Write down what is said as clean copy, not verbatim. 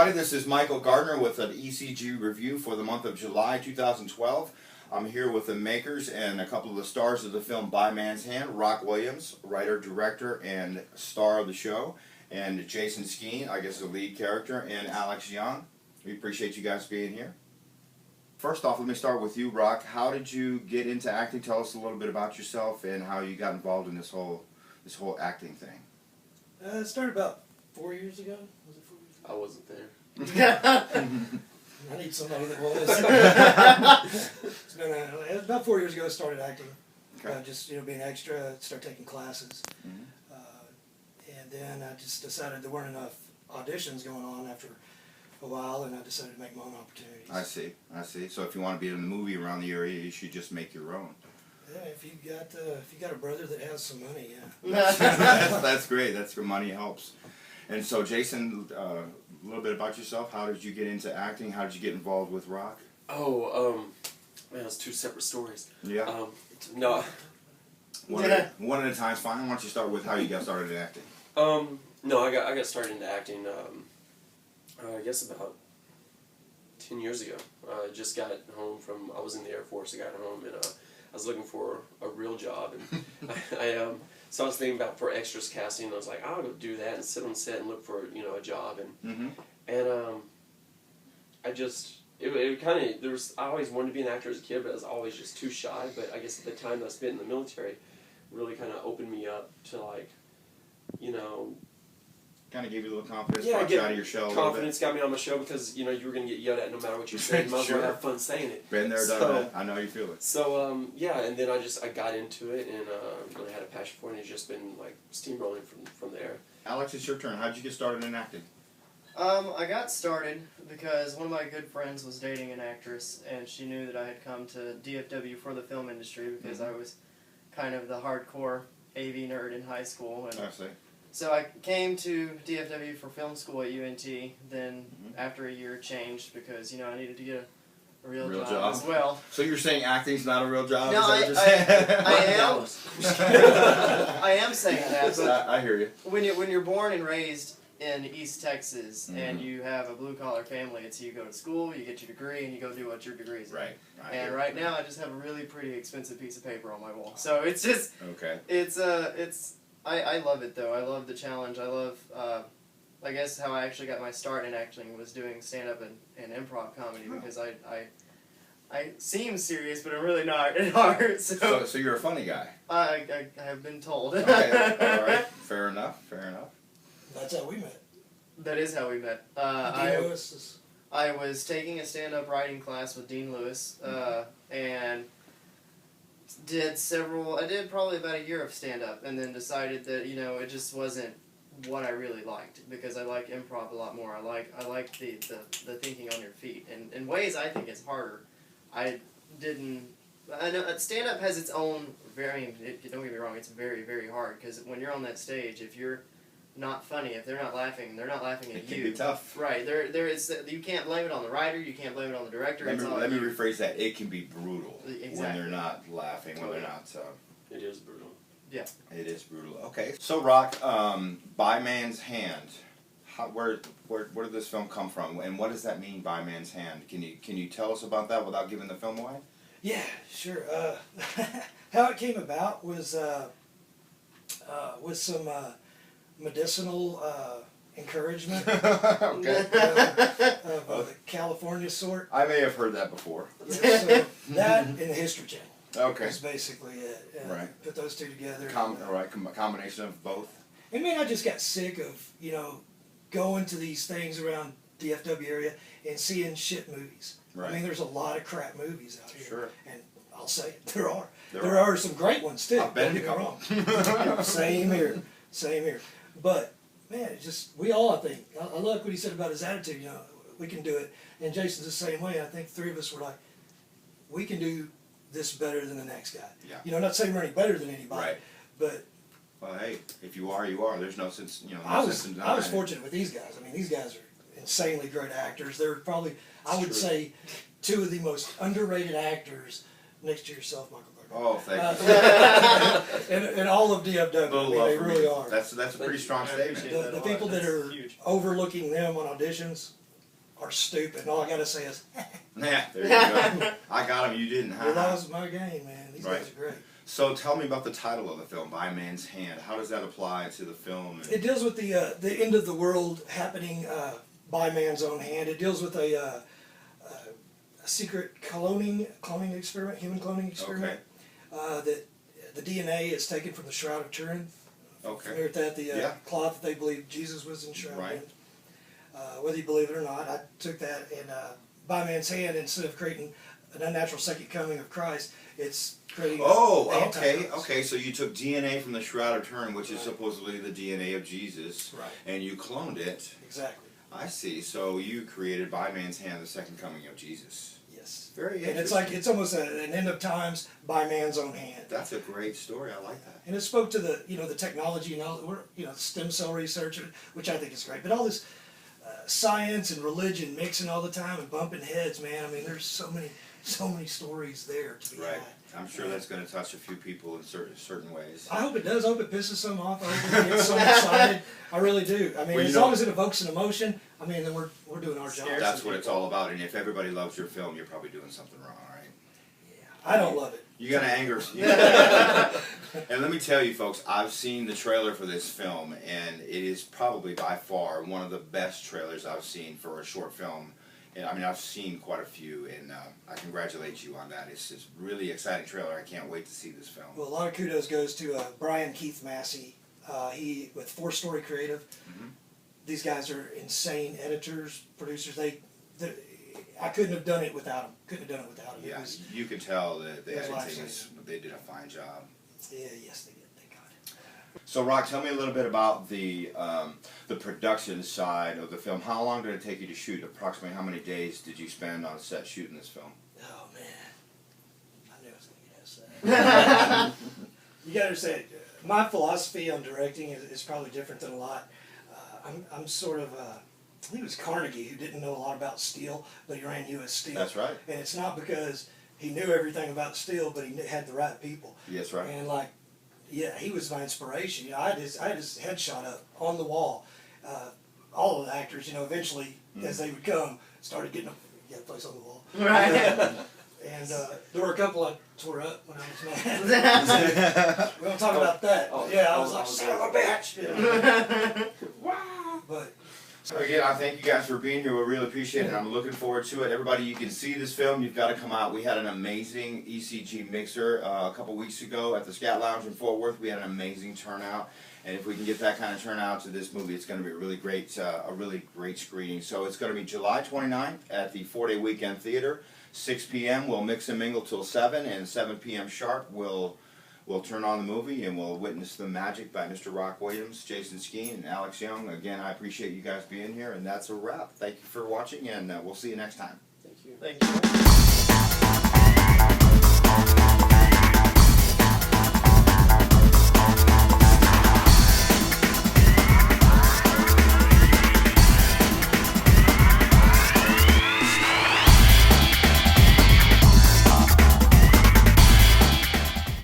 everybody. This is Michael Gardner with an ECG review for the month of July 2012. I'm here with the makers and a couple of the stars of the film By Man's Hand, Rock Williams, writer, director, and star of the show, and Jason Skeen, I guess the lead character, and Alex Young. We appreciate you guys being here. First off, let me start with you, Rock. How did you get into acting? Tell us a little bit about yourself and how you got involved in this whole acting thing. It started about 4 years ago. Was it 4 years ago? I wasn't there. I need somebody that was. It was about 4 years ago I started acting. Okay. Just being extra, start taking classes. Mm-hmm. And then I just decided there weren't enough auditions going on after a while, and I decided to make my own opportunities. I see. So if you want to be in a movie around the area, you should just make your own. Yeah, if you got a brother that has some money, yeah. That's great. That's where money helps. And so, Jason, a little bit about yourself. How did you get into acting? How did you get involved with rock? Man, it's two separate stories. Yeah. No. One at a time's fine. Why don't you start with how you got started in acting? No, I got started into acting. I guess about 10 years ago. I just got home from. I was in the Air Force. I got home and I was looking for a real job, and so I was thinking about for extras casting. And I was like, I'll go do that and sit on set and look for a job, and I just it kind of I always wanted to be an actor as a kid, but I was always just too shy. But I guess the time that I spent in the military really kind of opened me up to Kind of gave you a little confidence, yeah, brought you out of your shell. Confidence got me on my show because you were going to get yelled at no matter what you said. You might as well have fun saying it. Been there, done that. I know you feel it. So yeah, and then I got into it and really had a passion for it, and it's just been like steamrolling from there. Alex, it's your turn. How did you get started in acting? I got started because one of my good friends was dating an actress, and she knew that I had come to DFW for the film industry because I was kind of the hardcore AV nerd in high school. And I see. so I came to DFW for film school at UNT, then after a year changed because, I needed to get a real job as well. So you're saying acting's not a real job? No, I am. I am saying that. But I hear you. When you're born and raised in East Texas and you have a blue-collar family, it's you go to school, you get your degree, and you go do what your degree is. Right. And right now I just have a really pretty expensive piece of paper on my wall. So it's just... Okay. I love it, though. I love the challenge. I love, I guess how I actually got my start in acting was doing stand-up and improv comedy because I seem serious, but I'm really not at heart. So you're a funny guy? I have been told. Okay, all right. Fair enough. That's how we met. That is how we met. I was taking a stand-up writing class with Dean Lewis, and I did probably about a year of stand-up, and then decided that, it just wasn't what I really liked, because I like improv a lot more. I like the thinking on your feet, and in ways I think it's harder. I know stand-up has its own don't get me wrong, it's very, very hard, because when you're on that stage, if you're not funny, if they're not laughing at you. It can be tough. Right. You can't blame it on the writer, you can't blame it on the director. Let me rephrase that. It can be brutal Exactly. when they're not laughing, when they're not. It is brutal. Yeah. It is brutal. Okay. So, Rock, By Man's Hand. Where did this film come from, and what does that mean, By Man's Hand? Can you tell us about that without giving the film away? Yeah, sure. How it came about was with some medicinal encouragement Okay. of the California sort. I may have heard that before. Yeah, so that and the History Channel. Okay. Is basically it. Right. Put those two together. Combination of both. And man, I just got sick of going to these things around the DFW area and seeing shit movies. Right. I mean, there's a lot of crap movies out here. Sure. And I'll say it, there are. There There are some great ones too. I've been Don't to get me wrong. Same here. But man, it's just I think I like what he said about his attitude. We can do it. And Jason's the same way. I think three of us were like, we can do this better than the next guy. Yeah. Not saying we're any better than anybody. Right. But well, hey, if you are, you are. There's no sense, I was fortunate with these guys. I mean, these guys are insanely great actors. They're probably, I would say, two of the most underrated actors next to yourself, Michael Gardner. Oh, thank you. And all of DFW. They really are. That's a pretty strong statement. The people that are overlooking them on auditions, are stupid. And all I gotta say is, Yeah, there you go. I got him, you didn't. well, that was my game, man. These Right. guys are great. So tell me about the title of the film, By Man's Hand. How does that apply to the film? It deals with the end of the world happening by man's own hand. It deals with a secret cloning experiment, human cloning experiment. That the DNA is taken from the Shroud of Turin. Okay. Familiar with that? The Yeah. cloth that they believe Jesus was enshrouded Right. in. Whether you believe it or not, I took that and by man's hand, instead of creating an unnatural second coming of Christ, it's creating. Oh, the okay, Antichrist. okay. So you took DNA from the Shroud of Turin, which is supposedly the DNA of Jesus, Right. and you cloned it. Exactly. I see. So you created By Man's Hand, the second coming of Jesus. Yes. Very interesting. And it's like it's almost an end of times by man's own hand. That's a great story. I like that. And it spoke to the the technology and all stem cell research, which I think is great. But all this science and religion mixing all the time and bumping heads, man. I mean, there's so many stories there to be Right. had. I'm sure that's going to touch a few people in certain ways. I hope it does. I hope it pisses some off. I hope it gets some excited. I really do. I mean, Well, you as know- long as it evokes an emotion, I mean, then we're doing our job. That's what it's all about. And if everybody loves your film, you're probably doing something wrong, right? I don't love it. You got to anger. And let me tell you, folks, I've seen the trailer for this film, and it is probably by far one of the best trailers I've seen for a short film. And I mean, I've seen quite a few, and I congratulate you on that. It's a really exciting trailer. I can't wait to see this film. Well, a lot of kudos goes to Brian Keith Massey. He with 4 Story Creative. Mhm. These guys are insane editors, producers. I couldn't have done it without them. Couldn't have done it without them. Yeah, you can tell that the it was editing life-saving. they did a fine job. Yeah, yes, they did. Thank God. So, Rock, tell me a little bit about the production side of the film. How long did it take you to shoot? Approximately how many days did you spend on set shooting this film? Oh man, I knew I was going to get asked that. You got to understand, my philosophy on directing is probably different than a lot. I'm sort of, I think it was Carnegie who didn't know a lot about steel, but he ran U.S. Steel. That's right. And it's not because he knew everything about steel, but he had the right people. Yes, right. And like, yeah, he was my inspiration. I had his headshot up on the wall. All of the actors, eventually as they would come, started getting a place on the wall. Right. And there were a couple I tore up when I was mad. We don't talk about that. Oh, Yeah, I was oh, like, oh, son of a bitch. But So again, I thank you guys for being here. We really appreciate it. I'm looking forward to it. Everybody, you can see this film. You've got to come out. We had an amazing ECG mixer a couple weeks ago at the Scat Lounge in Fort Worth. We had an amazing turnout. And if we can get that kind of turnout to this movie, it's going to be a really great screening. So it's going to be July 29th at the 4-Day Weekend Theater, 6 p.m. We'll mix and mingle till 7, and 7 p.m. sharp we'll turn on the movie and we'll witness the magic by Mr. Rock Williams, Jason Skeen, and Alex Young. Again, I appreciate you guys being here, and that's a wrap. Thank you for watching, and we'll see you next time. Thank you. Thank you.